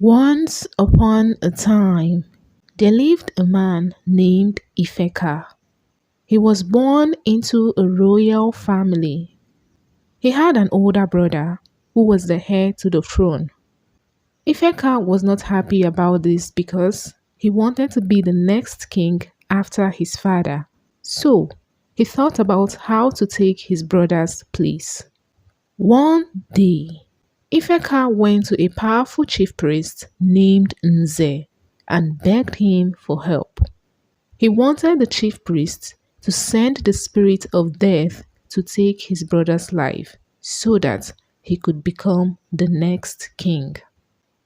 Once upon a time, there lived a man named Ifeka. He was born into a royal family. He had an older brother who was the heir to the throne. Ifeka was not happy about this because he wanted to be the next king after his father. So, he thought about how to take his brother's place. One day, Ifeka went to a powerful chief priest named Nze and begged him for help. He wanted the chief priest to send the spirit of death to take his brother's life so that he could become the next king.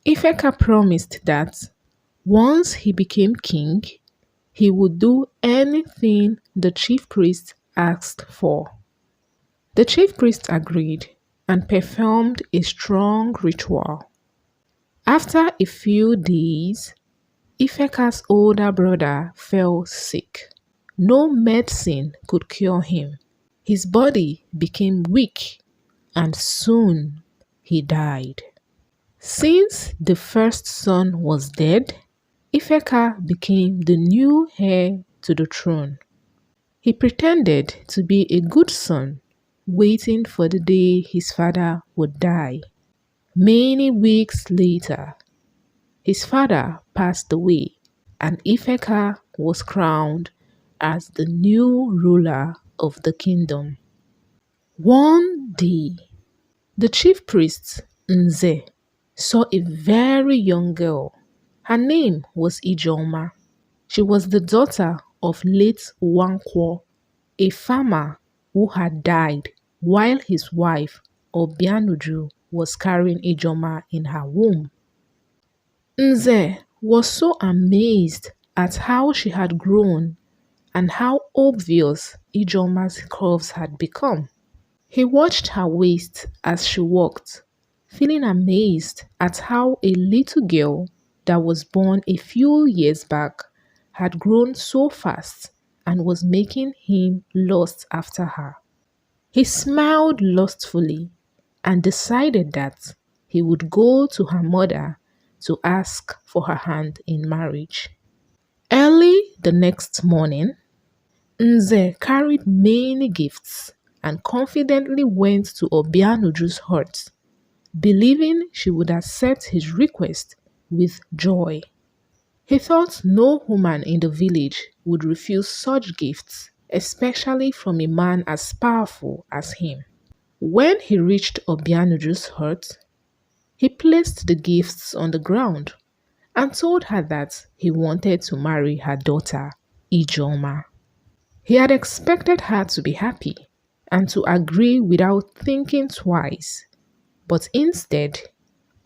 Ifeka promised that once he became king, he would do anything the chief priest asked for. The chief priest agreed and performed a strong ritual. After a few days, Ifeka's older brother fell sick. No medicine could cure him. His body became weak and soon he died. Since the first son was dead, Ifeka became the new heir to the throne. He pretended to be a good son, waiting for the day his father would die. Many weeks later, his father passed away and Ifeka was crowned as the new ruler of the kingdom. One day, the chief priest, Nze, saw a very young girl. Her name was Ijoma. She was the daughter of late Wankwo, a farmer who had died while his wife, Obianuju, was carrying Ijoma in her womb. Nze was so amazed at how she had grown and how obvious Ijoma's curves had become. He watched her waist as she walked, feeling amazed at how a little girl that was born a few years back had grown so fast and was making him lust after her. He smiled lustfully and decided that he would go to her mother to ask for her hand in marriage. Early the next morning, Nze carried many gifts and confidently went to Obianuju's hut, believing she would accept his request with joy. He thought no woman in the village would refuse such gifts, especially from a man as powerful as him. When he reached Obianuju's hut, he placed the gifts on the ground and told her that he wanted to marry her daughter, Ijoma. He had expected her to be happy and to agree without thinking twice, but instead,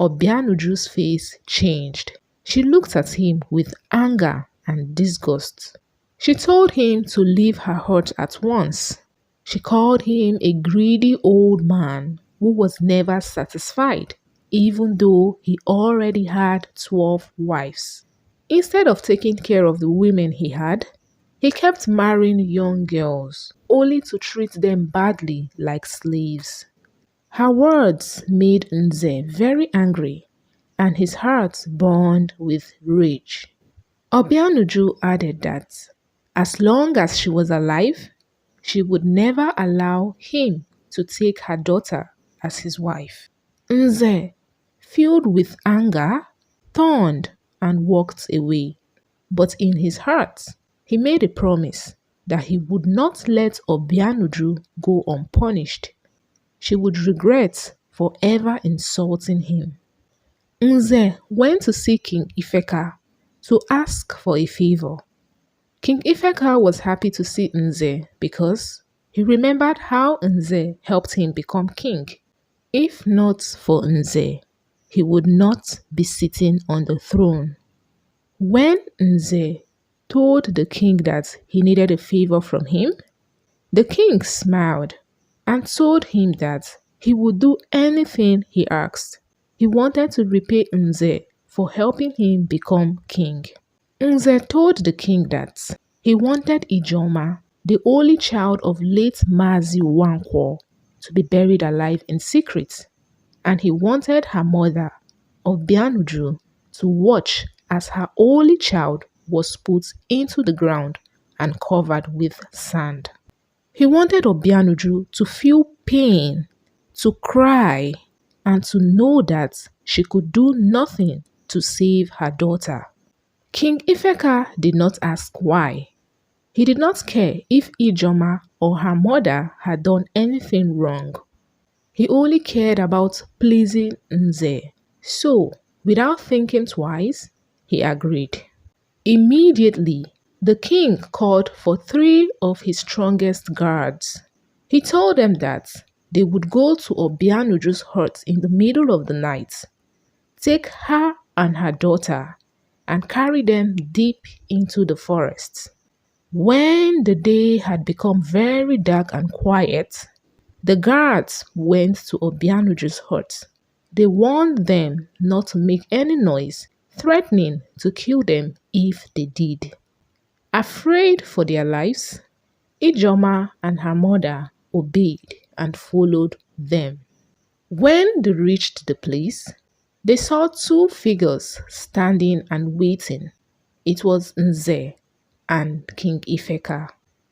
Obianuju's face changed. She looked at him with anger and disgust. She told him to leave her hut at once. She called him a greedy old man who was never satisfied, even though he already had 12 wives. Instead of taking care of the women he had, he kept marrying young girls, only to treat them badly like slaves. Her words made Nze very angry, and his heart burned with rage. Obianuju added that, as long as she was alive, she would never allow him to take her daughter as his wife. Nze, filled with anger, turned and walked away. But in his heart, he made a promise that he would not let Obianuju go unpunished. She would regret for ever insulting him. Nze went to see King Ifeka to ask for a favor. King Ifeka was happy to see Nze because he remembered how Nze helped him become king. If not for Nze, he would not be sitting on the throne. When Nze told the king that he needed a favor from him, the king smiled and told him that he would do anything he asked. He wanted to repay Nze for helping him become king. Nze told the king that he wanted Ijoma, the only child of late Mazi Wankwo, to be buried alive in secret, and he wanted her mother, Obianuju, to watch as her only child was put into the ground and covered with sand. He wanted Obianuju to feel pain, to cry, and to know that she could do nothing to save her daughter. King Ifeka did not ask why. He did not care if Ijoma or her mother had done anything wrong. He only cared about pleasing Nze. So, without thinking twice, he agreed. Immediately, the king called for 3 of his strongest guards. He told them that they would go to Obianuju's hut in the middle of the night, take her and her daughter, and carry them deep into the forest. When the day had become very dark and quiet, the guards went to Obianuju's hut. They warned them not to make any noise, threatening to kill them if they did. Afraid for their lives, Ijoma and her mother obeyed and followed them. When they reached the place, they saw 2 figures standing and waiting. It was Nze and King Ifeka.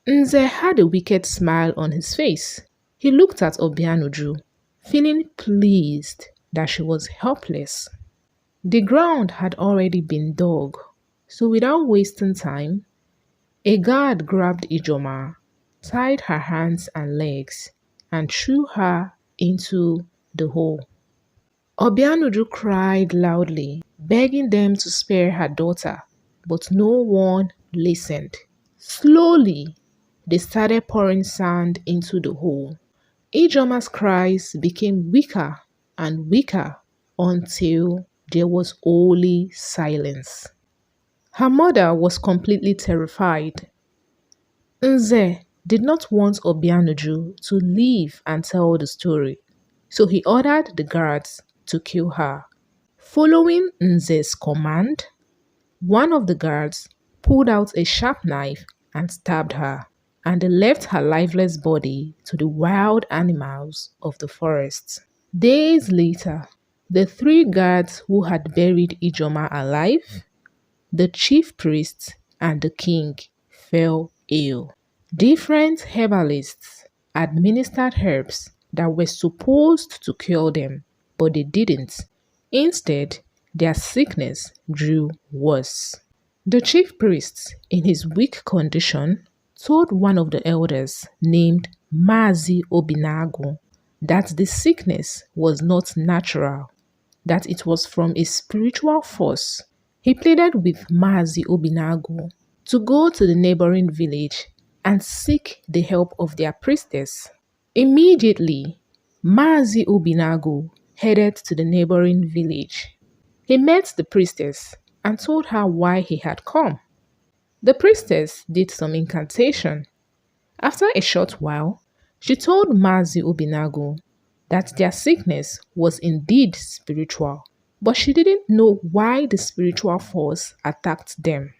Nze had a wicked smile on his face. He looked at Obianuju, feeling pleased that she was helpless. The ground had already been dug, so without wasting time, a guard grabbed Ijoma, tied her hands and legs, and threw her into the hole. Obianuju cried loudly, begging them to spare her daughter, but no one listened. Slowly, they started pouring sand into the hole. Ijoma's cries became weaker and weaker until there was only silence. Her mother was completely terrified. Nze did not want Obianuju to leave and tell the story, so he ordered the guards to kill her. Following Nze's command, one of the guards pulled out a sharp knife and stabbed her, and they left her lifeless body to the wild animals of the forest. Days later, the 3 guards who had buried Ijoma alive, the chief priest, and the king fell ill. Different herbalists administered herbs that were supposed to cure them, but they didn't. Instead, their sickness grew worse. The chief priest, in his weak condition, told one of the elders named Mazi Obinagu that the sickness was not natural, that it was from a spiritual force. He pleaded with Mazi Obinagu to go to the neighboring village and seek the help of their priestess. Immediately, Mazi Obinagu headed to the neighboring village. He met the priestess and told her why he had come. The priestess did some incantation. After a short while, she told Mazi Obinagu that their sickness was indeed spiritual, but she didn't know why the spiritual force attacked them.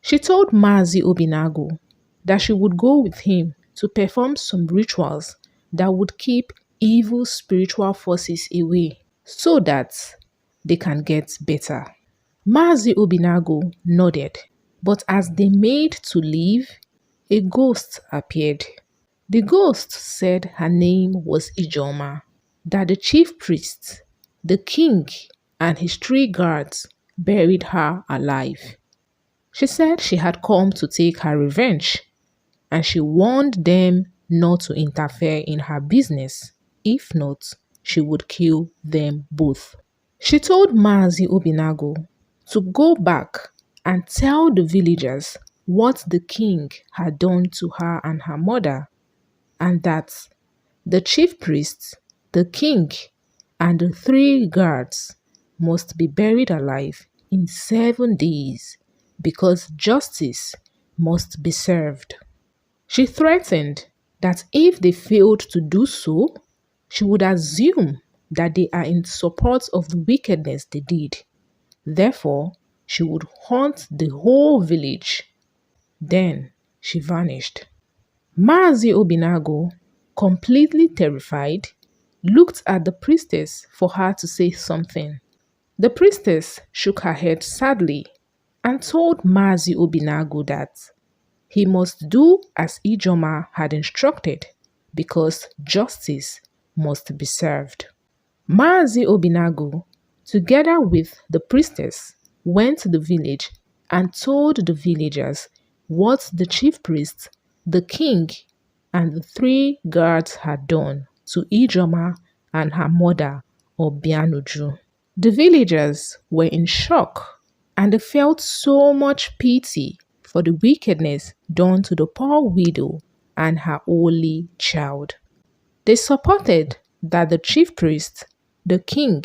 She told Mazi Obinagu that she would go with him to perform some rituals that would keep evil spiritual forces away so that they can get better. Mazi Obinagu nodded, but as they made to leave, a ghost appeared. The ghost said her name was Ijoma, that the chief priest, the king, and his 3 guards buried her alive. She said she had come to take her revenge, and she warned them not to interfere in her business. If not, she would kill them both. She told Mazi Obinagu to go back and tell the villagers what the king had done to her and her mother, and that the chief priest, the king, and the 3 guards must be buried alive in 7 days because justice must be served. She threatened that if they failed to do so, she would assume that they are in support of the wickedness they did. Therefore, she would haunt the whole village. Then she vanished. Mazi Obinagu, completely terrified, looked at the priestess for her to say something. The priestess shook her head sadly and told Mazi Obinagu that he must do as Ijoma had instructed because justice must be served. Mazi Obinagu, together with the priestess, went to the village and told the villagers what the chief priest, the king, and the three guards had done to Ijoma and her mother, Obianuju. The villagers were in shock and they felt so much pity for the wickedness done to the poor widow and her only child. They supported that the chief priest, the king,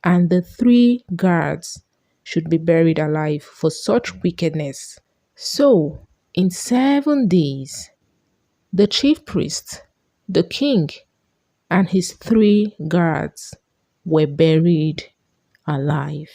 and the three guards should be buried alive for such wickedness. So, in 7 days, the chief priest, the king, and his three guards were buried alive.